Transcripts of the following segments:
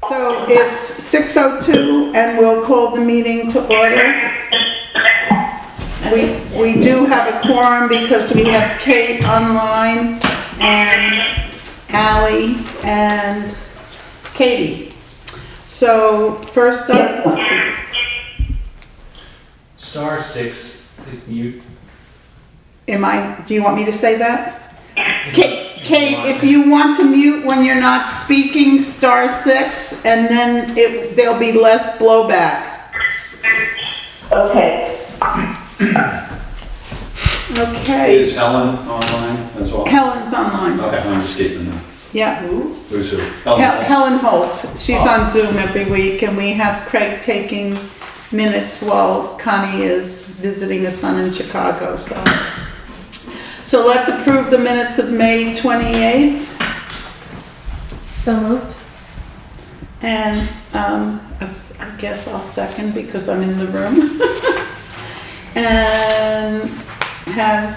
So it's 6:02 and we'll call the meeting to order. We do have a quorum because we have Kate online and Ally and Katie. So first up, *6 is mute. do you want me to say that? Kate, if you want to mute when you're not speaking, *6, and then there'll be less blowback. Okay. Okay. Is Helen online as well? Helen's online. Okay, I'm just keeping them. Yeah. Who's who? Helen. Helen Holt. She's on Zoom every week, and we have Craig taking minutes while Connie is visiting a son in Chicago. So let's approve the minutes of May 28th. So moved. And I guess I'll second because I'm in the room. And has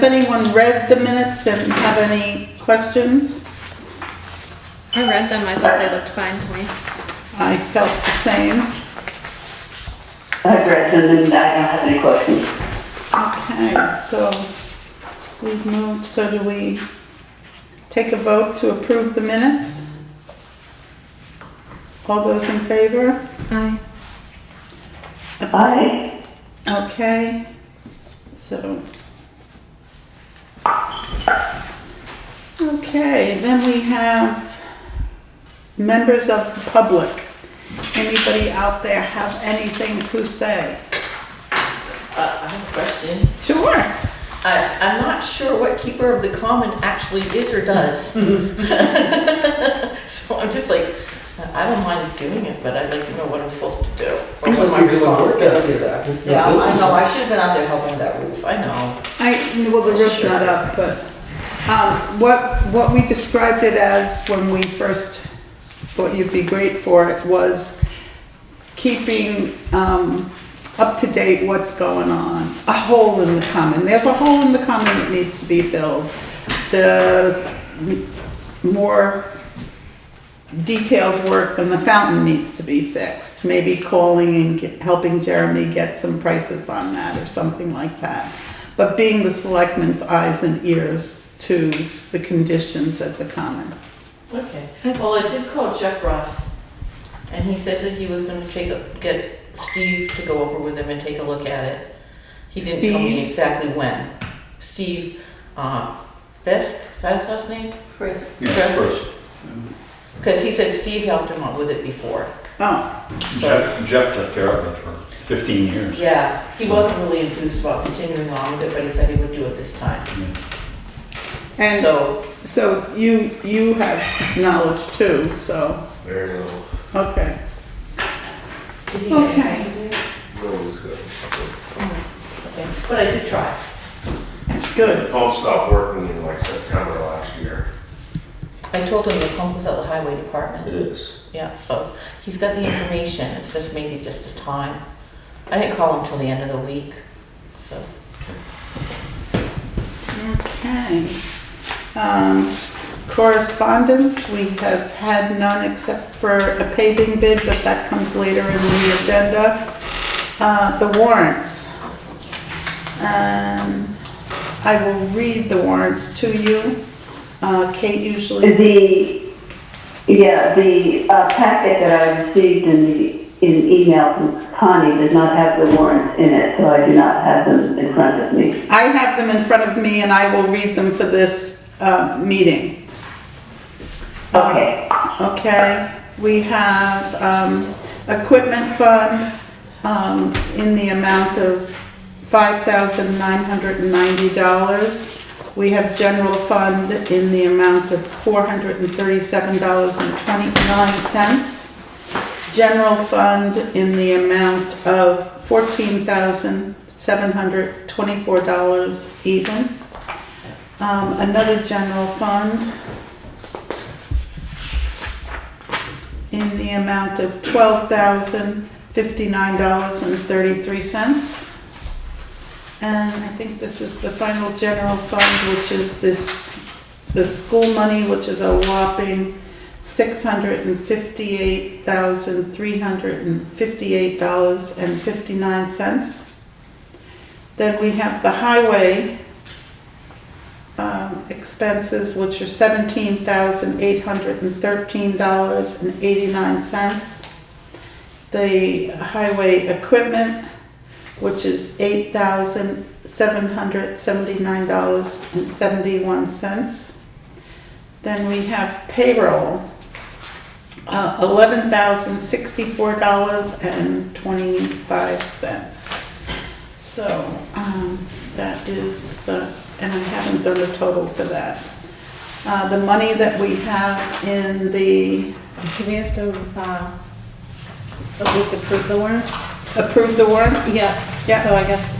anyone read the minutes and have any questions? I read them. I thought they looked fine to me. I felt the same. I've read them and I don't have any questions. Okay, so we've moved, so do we take a vote to approve the minutes? All those in favor? Aye. Aye. Okay, so. Okay, then we have members of the public. Anybody out there have anything to say? I have a question. Sure. I'm not sure what keeper of the common actually is or does. So I'm just like, I don't mind doing it, but I'd like to know what I'm supposed to do. Or what my responsibility is. Yeah, I know, I should have been out there helping with that roof, I know. Well, the roof's not up, but what we described it as when we first thought you'd be great for it was keeping up to date what's going on. A hole in the common. There's a hole in the common that needs to be filled. There's more detailed work when the fountain needs to be fixed. Maybe calling and helping Jeremy get some prices on that or something like that. But being the selectmen's eyes and ears to the conditions at the common. Okay, well, I did call Jeff Ross, and he said that he was gonna get Steve to go over with him and take a look at it. He didn't tell me exactly when. Steve, Fisk, is that his last name? Yeah, first. Because he said Steve helped him out with it before. Oh, Jeff took care of it for 15 years. Yeah, he wasn't really enthused about continuing on with it, but he said he would do it this time. Yeah. and so you have knowledge too, so, Very little. okay. Did he Okay. Okay, but I did try. Good. The pump stopped working in like September last year. I told him the pump was at the highway department. It is. Yeah, so he's got the information, it's just maybe just a time. I didn't call him till the end of the week, so. Okay. Correspondence, we have had none except for a paving bid, but that comes later in the agenda. The warrants. I will read the warrants to you. Kate usually. The packet that I received in email from Connie does not have the warrants in it, so I do not have them in front of me. I have them in front of me and I will read them for this meeting. Okay. Okay, we have equipment fund in the amount of $5,990. We have general fund in the amount of $437.29. General fund in the amount of $14,724 even. Another general fund in the amount of $12,059.33. And I think this is the final general fund, which is the school money, which is a whopping $658,358.59. Then we have the highway expenses, which are $17,813.89. The highway equipment, which is $8,779.71. Then we have payroll, $11,064.25. So that is the, and I haven't done the total for that. The money that we have in the, Do we have to approve the warrants? approve the warrants? Yeah. Yeah. So I guess,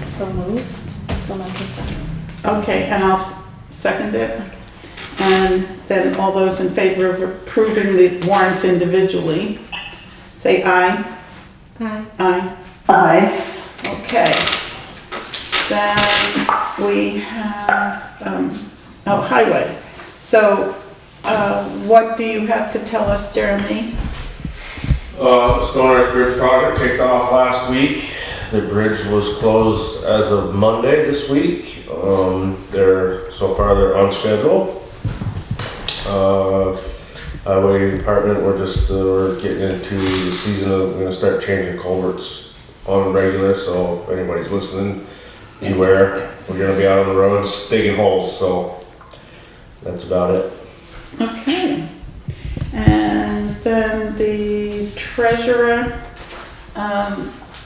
so moved, someone can second. Okay, and I'll second it. And then all those in favor of approving the warrants individually, say aye. Aye. Aye. Aye. Okay. Then we have, highway. So, what do you have to tell us, Jeremy? Stoner's Bridge project kicked off last week. The bridge was closed as of Monday this week. So far they're on schedule. Highway department, we're getting into the season of, we're gonna start changing culverts on regular, so if anybody's listening, beware. We're gonna be out on the roads digging holes, so that's about it. Okay. And then the treasurer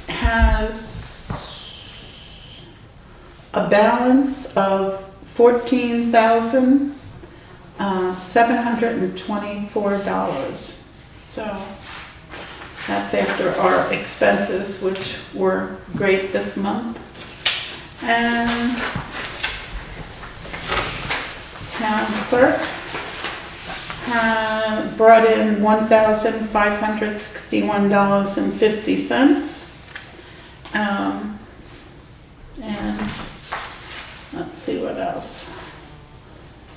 has a balance of $14,724. So that's after our expenses, which were great this month. And town clerk brought in $1,561.50. And let's see what else.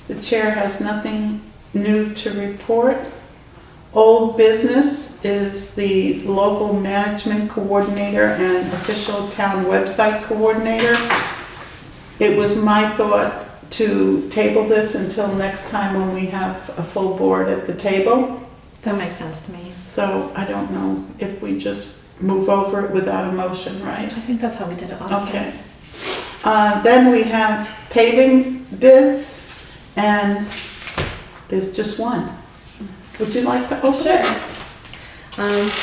The chair has nothing new to report. Old business is the local management coordinator and official town website coordinator. It was my thought to table this until next time when we have a full board at the table. That makes sense to me. So I don't know if we just move over it without a motion, right? I think that's how we did it last time. Okay. Then we have paving bids, and there's just one. Would you like to open it?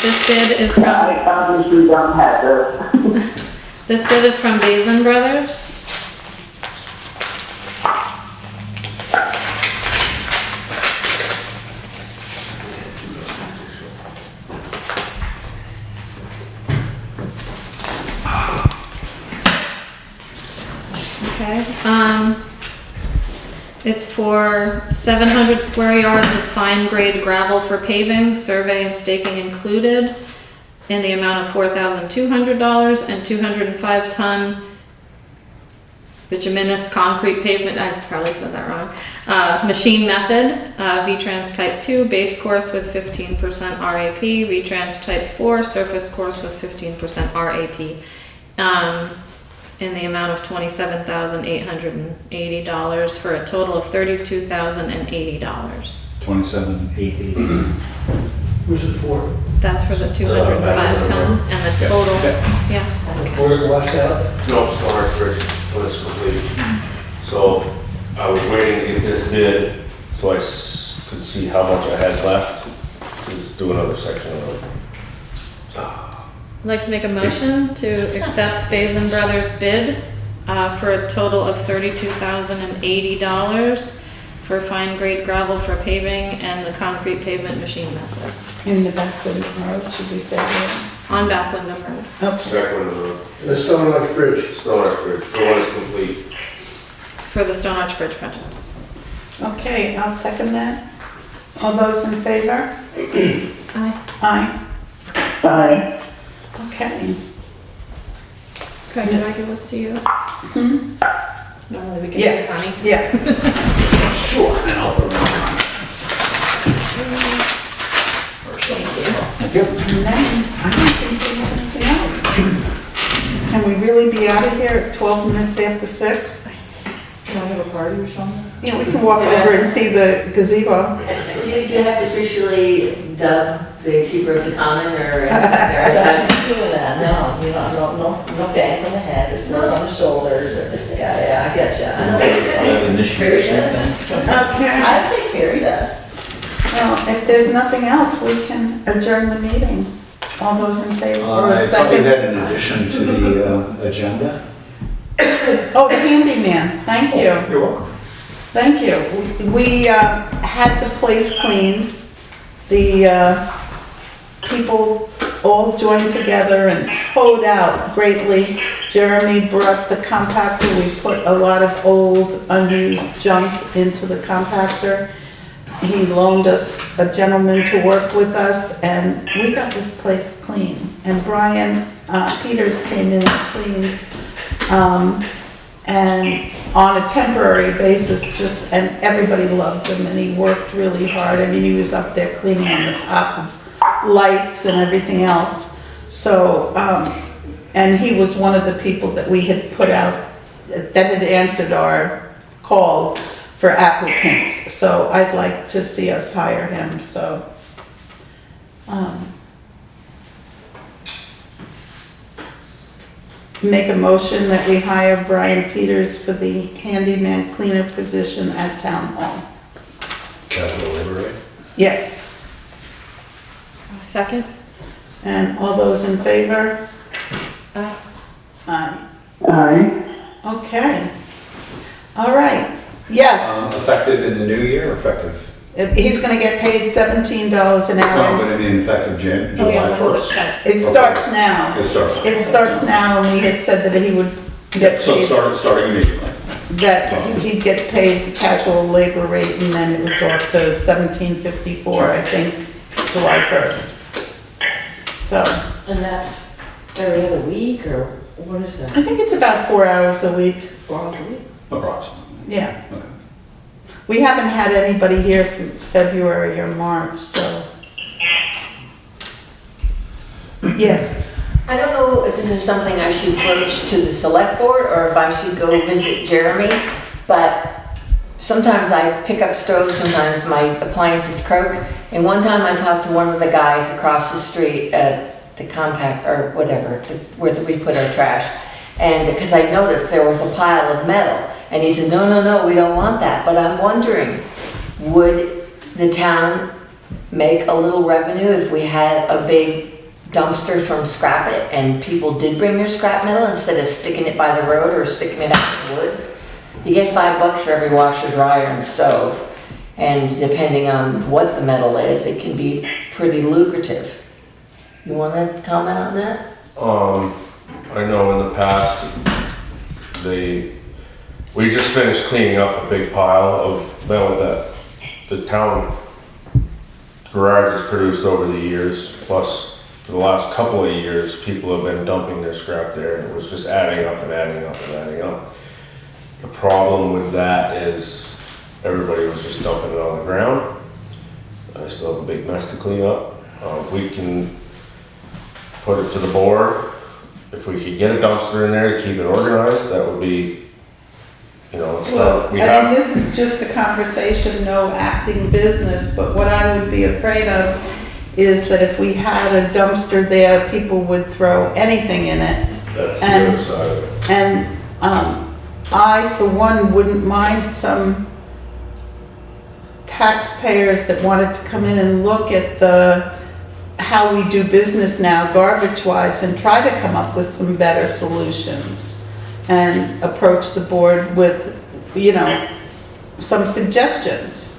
This bid is from, I obviously don't have those. this bid is from Basin Brothers. Okay, it's for 700 square yards of fine grade gravel for paving, survey and staking included, in the amount of $4,200, and 205 ton bituminous concrete pavement, I probably said that wrong, machine method, V-Trans Type 2, base course with 15% RAP, V-Trans Type 4, surface course with 15% RAP. In the amount of $27,880 for a total of $32,080. 27,880. Who's it for? That's for the 205 ton and the total, yeah. Where's it washed out? No, Stoner's Bridge when it's complete. So I was waiting to get this bid so I could see how much I had left. Just do another section of it. I'd like to make a motion to accept Basin Brothers' bid for a total of $32,080 for fine grade gravel for paving and the concrete pavement machine method In the Backwoods Road, should we say that? on Backwindow Road. Okay. Back when the The Stone Arch Bridge. Stoner's Bridge, the one is complete. For the Stone Arch Bridge project. Okay, I'll second that. All those in favor? Aye. Aye. Aye. Okay. Craig, did I give this to you? Normally we give Yeah. it to Connie. Yeah. Sure, and I'll put it on. And then, I don't think we have anything else. Can we really be out of here at 12 minutes after 6? Can I have a party or something? Yeah, we can walk over and see the gazebo. Do you have to officially dub the keeper of the common or? I'm not doing that, no bangs on the head, or smells on the shoulders, or, yeah, I get ya. Very nice. Okay. I think Carrie does. Well, if there's nothing else, we can adjourn the meeting. All those in favor? Or I thought you second? had an addition to the agenda. Oh, the handyman, thank you. You're welcome. Thank you. We had the place cleaned. The people all joined together and hoed out greatly. Jeremy brought the compactor. We put a lot of old unused junk into the compactor. He loaned us a gentleman to work with us, and we got this place clean. And Brian Peters came in and cleaned. And on a temporary basis, and everybody loved him, and he worked really hard. I mean, he was up there cleaning on the top of lights and everything else. So, and he was one of the people that we had put out, that had answered our call for applicants. So I'd like to see us hire him, so. Make a motion that we hire Brian Peters for the handyman cleaner position at Town Hall. Capital labor rate. Yes, Second? and all those in favor? Aye. Aye. Aye. Okay. All right, yes. Effective in the new year, or effective? He's gonna get paid $17 an No, hour. but I mean effective Oh, yeah, July when does it 1st. start? It starts now. It starts. It starts now, and we had said that he would get So paid, starting immediately. that he'd get paid casual labor rate, and then it would go up to $17.54, I think, July 1st. So, And that's every other week, or what is I that? think it's about 4 hours a week, 4 hours a week? Approximately. yeah. Okay. We haven't had anybody here since February or March, so. Yes, I don't know if this is something I should broach to the select board or if I should go visit Jeremy, but sometimes I pick up stoves, sometimes my appliances croak. And one time I talked to one of the guys across the street at the compact or whatever, where we put our trash. And because I noticed there was a pile of metal, and he said, no, we don't want that. But I'm wondering, would the town make a little revenue if we had a big dumpster from Scrap It and people did bring their scrap metal instead of sticking it by the road or sticking it out in the woods? You get $5 for every washer, dryer, and stove. And depending on what the metal is, it can be pretty lucrative. You want to comment on that? I know in the past, we just finished cleaning up a big pile of metal that the town garage has produced over the years, plus for the last couple of years, people have been dumping their scrap there, and it was just adding up and adding up and adding up. The problem with that is everybody was just dumping it on the ground. I still have a big mess to clean up. We can put it to the board. If we could get a dumpster in there to keep it organized, that would be, it's well, not, I mean, this is just a conversation, no acting business, but what I would be afraid of is that if we had a dumpster there, people would throw anything in it. That's the And- other side of it. And I, for one, wouldn't mind some taxpayers that wanted to come in and look at how we do business now, garbage-wise, and try to come up with some better solutions and approach the board with, some suggestions.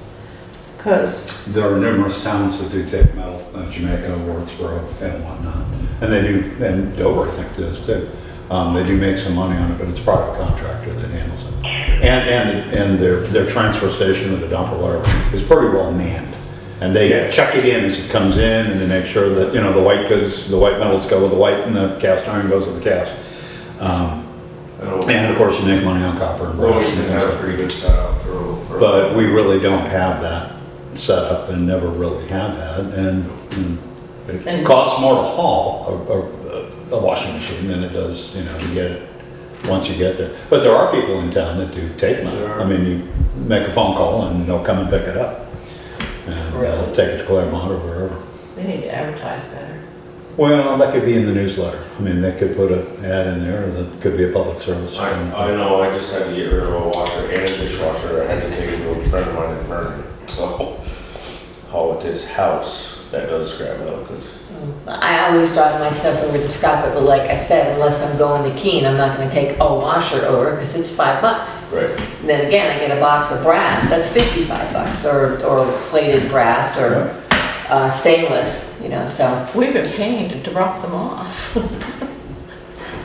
Because, There are numerous towns that do take metal, Jamaica, Warrensboro, and whatnot. And they do, and Dover, I think, does too. They do make some money on it, but it's a private contractor that handles it. And their transfer station or the dump or whatever is pretty well manned. And they check it in as it comes in, and they make sure that, the white goods, the white metals go with the white, and the cast iron goes with the cast. And of course, you make money on copper and brass. Burlington has a pretty good setup for. But we really don't have that set up and never really have had, and it And- costs more to haul a washing machine than it does, to get it, once you get there. But there are people in town that do tape metal. There are. I mean, you make a phone call and they'll come and pick it up. And they'll take it to Claremont or wherever. They need to advertise better. Well, that could be in the newsletter. I mean, they could put an ad in there, or that could be a public service. I know, I just had to get rid of a washer and a dishwasher. I had to take it to a friend of mine in Vernon, so haul it to his house. That does scrap it up, 'cause I always drive my stuff over to Scotland, but like I said, unless I'm going to Keene, I'm not gonna take a washer over, because it's $5. right. And then again, I get a box of brass, that's $55, or plated brass, or stainless, so. We've been paying to drop them off.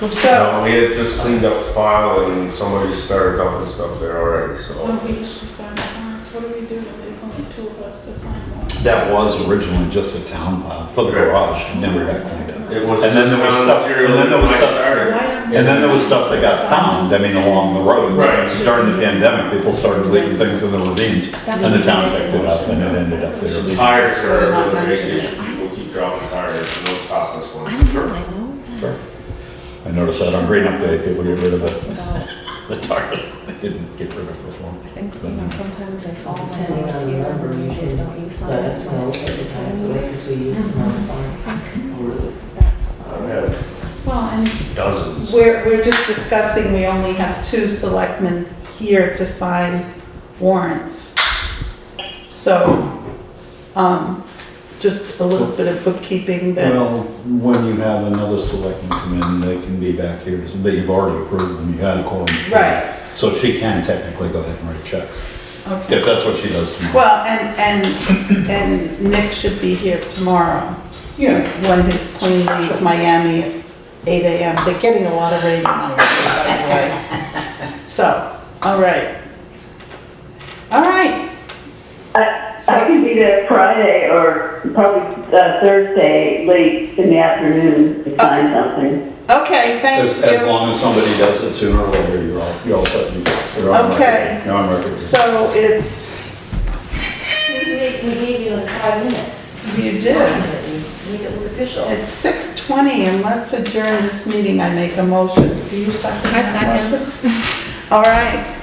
So, No, we had just cleaned up the file and somebody started dumping stuff there already, so. we used to sign warrants, what do we do when there's only two of us to sign warrants? That was originally just a town pile for the garage, and never got cleaned up. It was And then just there was common stuff- material and then there was when I stuff- started. And then there was stuff that got found, along the roads. Right. During the pandemic, people started leaving things in the ravines, and the town picked it up, and it ended up there. Tires are a big issue. People keep dropping tires and those cost us I money. don't know, I know Sure. I noticed that on Green Up Day, people get rid of It's it, about- the tires they didn't get rid of before. I think, sometimes they fall in Depending last on the year, number, you and can don't use them. let us know so every it's time, time so to we can use. see you some on the farm. Really? That's I fine. have Well, and dozens. we're just discussing, we only have 2 selectmen here to sign warrants. So, just a little bit of bookkeeping that, Well, when you have another selectman come in, they can be back here, but you've already approved them, you had a quorum. right, So she can technically go ahead and write checks, okay. if that's what she does tomorrow. Well, and Nick should be here tomorrow Yeah. when his plane leaves Miami at 8 AM. They're getting a lot of rain in Miami, by the way. So, all right. All right. I can be there Friday or probably Thursday, late in the afternoon to sign something. Okay, thank As you. long as somebody does it sooner or later, you're all set. You're on record. Okay. You're on record. So it's, We gave you like 5 minutes. you did. Make it look official. It's 6:20 and let's adjourn this meeting. I make a motion. Do you second I that second. motion? All right.